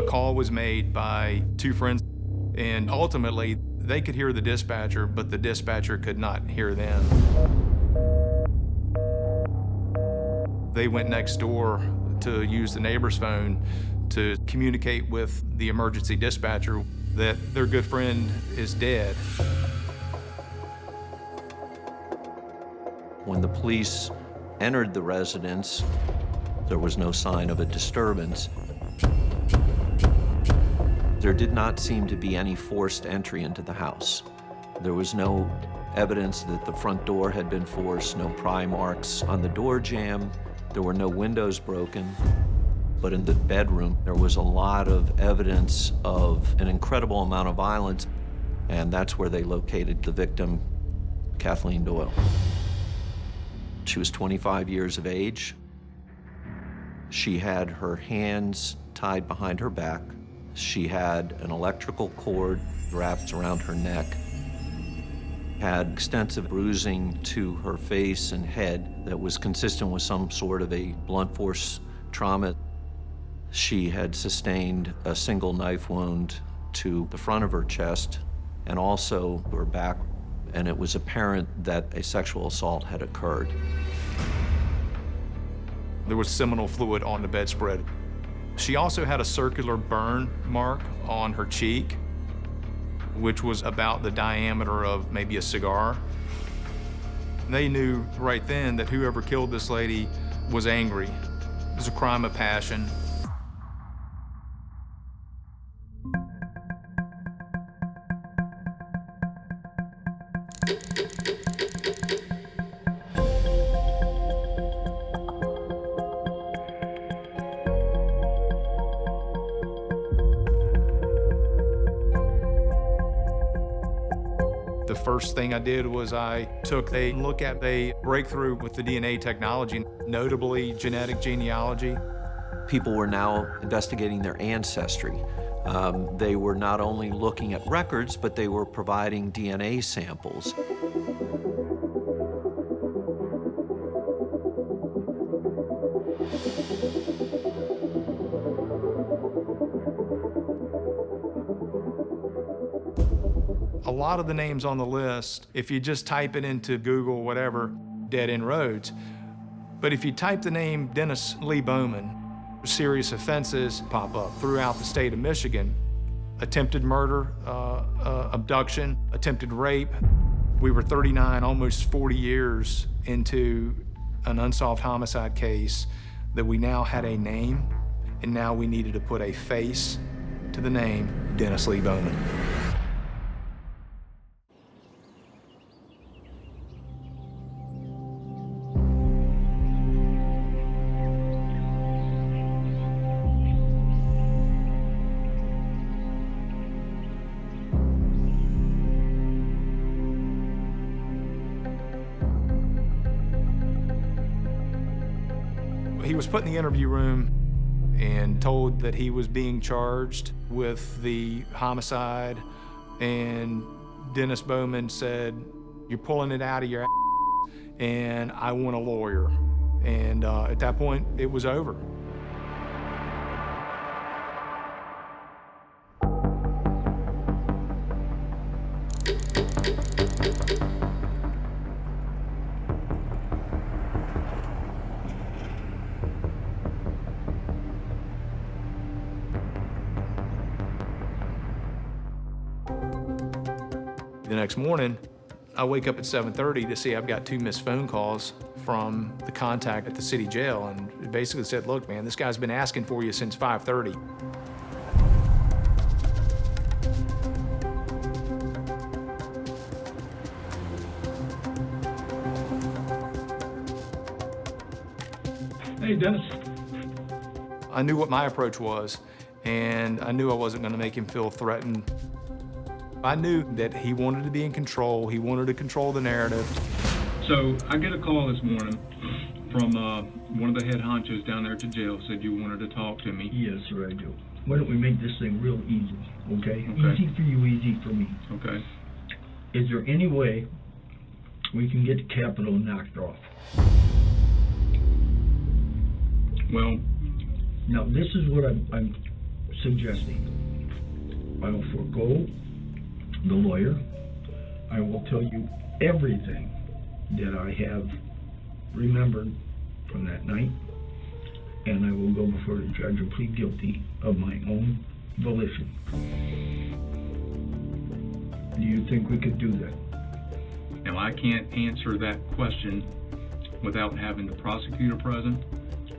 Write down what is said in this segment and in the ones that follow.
call was made by two friends, and ultimately they could hear the dispatcher, but the dispatcher could not hear them. They went next door to use the neighbor's phone to communicate with the emergency dispatcher that their good friend is dead. When the police entered the residence, there was no sign of a disturbance. There did not seem to be any forced entry into the house. There was no evidence that the front door had been forced, no pry marks on the door jamb. There were no windows broken. But in the bedroom, there was a lot of evidence of an incredible amount of violence, and that's where they located the victim, Kathleen Doyle. She was 25 years of age. She had her hands tied behind her back. She had an electrical cord wrapped around her neck, had extensive bruising to her face and head that was consistent with some sort of a blunt force trauma. She had sustained a single knife wound to the front of her chest and also her back, and it was apparent that a sexual assault had occurred. There was seminal fluid on the bedspread. She also had a circular burn mark on her cheek, which was about the diameter of maybe a cigar. They knew right then that whoever killed this lady was angry. It was a crime of passion. The first thing I did was I took a look at a breakthrough with the DNA technology, notably genetic genealogy. People were now investigating their ancestry. They were not only looking at records, but they were providing DNA samples. A lot of the names on the list, if you just type it into Google, whatever, dead end roads. But if you type the name Dennis Lee Bowman, serious offenses pop up throughout the state of Michigan. Attempted murder, abduction, attempted rape. We were 39, almost 40 years into an unsolved homicide case that we now had a name, and now we needed to put a face to the name Dennis Lee Bowman. He was put in the interview room and told that he was being charged with the homicide, and Dennis Bowman said, "You're pulling it out of your ass, and I want a lawyer." And at that point, it was over. The next morning, I wake up at 7:30 to see I've got 2 missed phone calls from the contact at the city jail, and it basically said, "Look, man, this guy's been asking for you since 5:30. Hey, Dennis. I knew what my approach was, and I knew I wasn't going to make him feel threatened. I knew that he wanted to be in control. He wanted to control the narrative. So I get a call this morning from one of the head honchos down there at the jail, said you wanted to talk to me. Yes, sir, I do. Why don't we make this thing real easy, okay? Okay. Easy for you, easy for me. Okay. Is there any way we can get the Capitol knocked off? Well, Now, this is what I'm suggesting. I'll forego the lawyer. I will tell you everything that I have remembered from that night, and I will go before the judge and plead guilty of my own volition. Do you think we could do that? Now, I can't answer that question without having the prosecutor present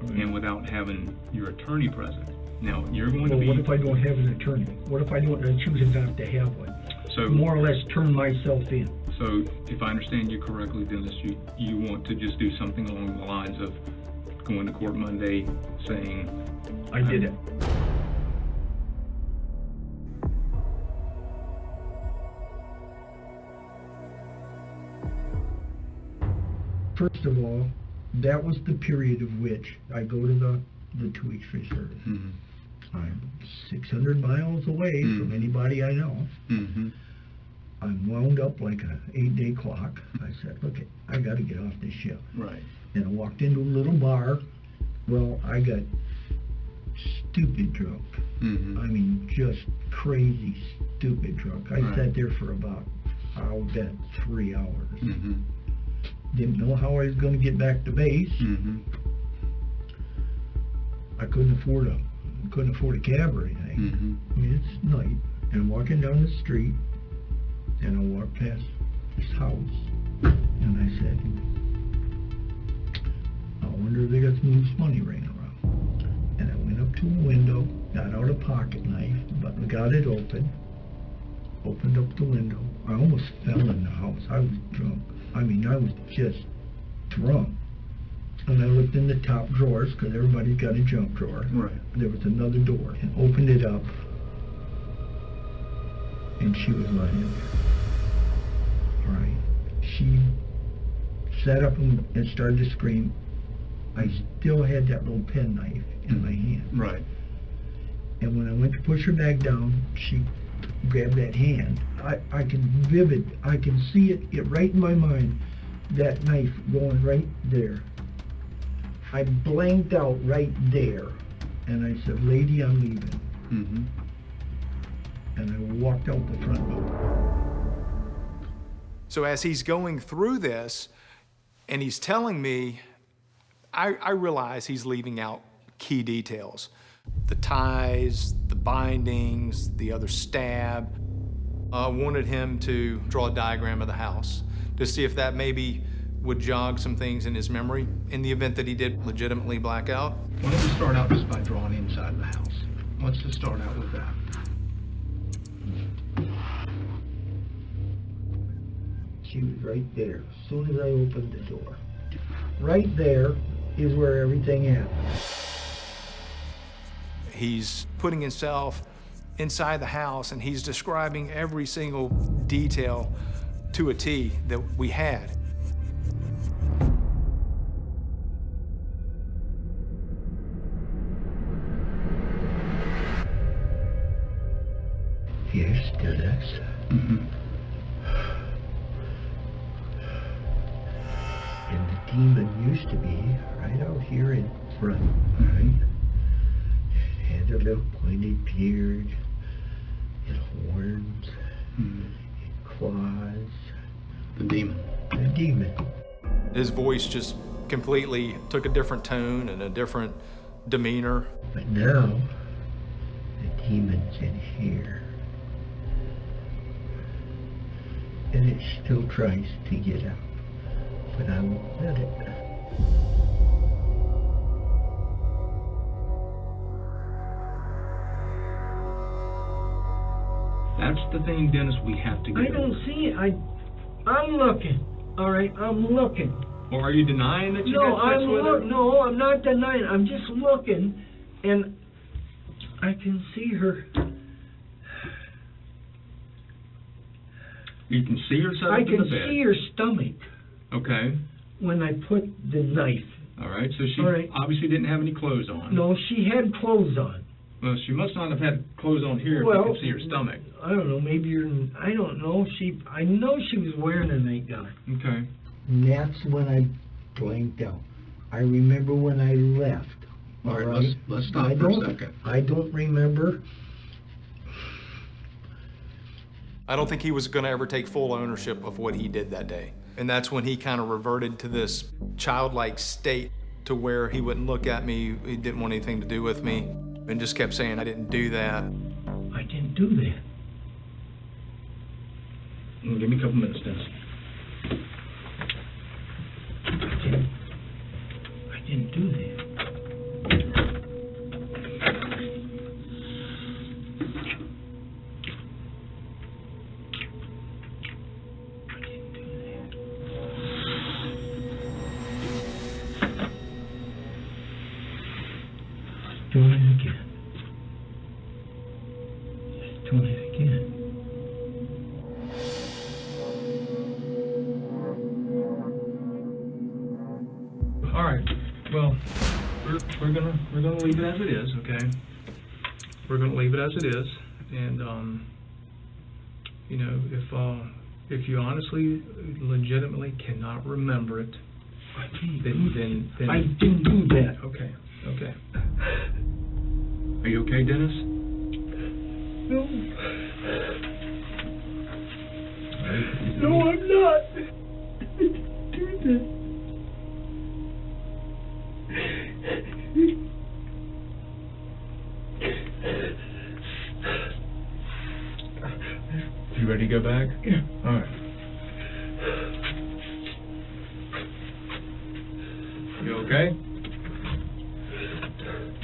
and without having your attorney present. Now, you're going to be... What if I don't have an attorney? What if I don't choose not to have one? So, more or less turn myself in. So, if I understand you correctly, Dennis, you want to just do something along the lines of going to court Monday saying... I did it. First of all, that was the period of which I go to the 2 weeks free service. Mm-hmm. I'm 600 miles away from anybody I know. Mm-hmm. I'm wound up like an 8-day clock. I said, okay, I got to get off this ship. Right. And I walked into a little bar. Well, I got stupid drunk. Mm-hmm. I mean, just crazy, stupid drunk. I sat there for about, I'll bet, 3 hours. Mm-hmm. Didn't know how I was going to get back to base. Mm-hmm. I couldn't afford a cab or anything. Mm-hmm. I mean, it's night, and I'm walking down the street, and I walked past this house, and I said, I wonder if they got some loose money laying around. And I went up to a window, got out a pocket knife, but got it open, opened up the window. I almost fell in the house. I was drunk. I mean, I was just drunk. And I looked in the top drawers, because everybody's got a junk drawer. Right. There was another door, and opened it up, and she was lying there. All right. She sat up and started to scream. I still had that little penknife in my hand. Right. And when I went to push her back down, she grabbed that hand. I can see it right in my mind, that knife going right there. I blanked out right there, and I said, lady, I'm leaving. Mm-hmm. And I walked out the front door. So as he's going through this, and he's telling me, I realize he's leaving out key details. The ties, the bindings, the other stab. I wanted him to draw a diagram of the house to see if that maybe would jog some things in his memory in the event that he did legitimately black out. Why don't we start out just by drawing inside the house? Let's just start out with that. She was right there, as soon as I opened the door. Right there is where everything happened. He's putting himself inside the house, and he's describing every single detail to a T that we had. Yes, Dennis. Mm-hmm. And the demon used to be right out here in front, right? It had a little pointed beard, and horns, and claws. The demon. The demon. His voice just completely took a different tone and a different demeanor. But now, the demon's in here. And it still tries to get out, but I won't let it. That's the thing, Dennis, we have to get I don't over. see it. I'm looking. All right, I'm looking. Or are you denying that you No, got sex with her? No, I'm not denying. I'm just looking, and I can see her. You can see her set I up in can the bed. see her stomach Okay. when I put the knife. All right. So she All right. obviously didn't have any clothes on. No, she had clothes on. Well, she must not have had clothes on here if Well, you can see her stomach. I don't know. Maybe I don't know. I know she was wearing a nightgown. Okay. And that's when I blanked out. I remember when I left, All right, let's stop I for a don't- second. I don't remember. I don't think he was going to ever take full ownership of what he did that day. And that's when he kind of reverted to this childlike state to where he wouldn't look at me, he didn't want anything to do with me, and just kept saying, I didn't do that. I didn't do that. Give me a couple minutes, Dennis. I didn't do that. I didn't do that. Doing it again. Just doing it again. All right. Well, we're gonna leave it as it is, okay? We're gonna leave it as it is, and you know, if you honestly, legitimately cannot remember it, then I didn't do that. okay. Are you okay, Dennis? No. No, I'm not. I didn't do that. You ready to go back? Yeah. All right. You okay?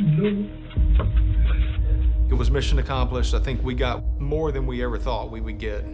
No. It was mission accomplished. I think we got more than we ever thought we would get.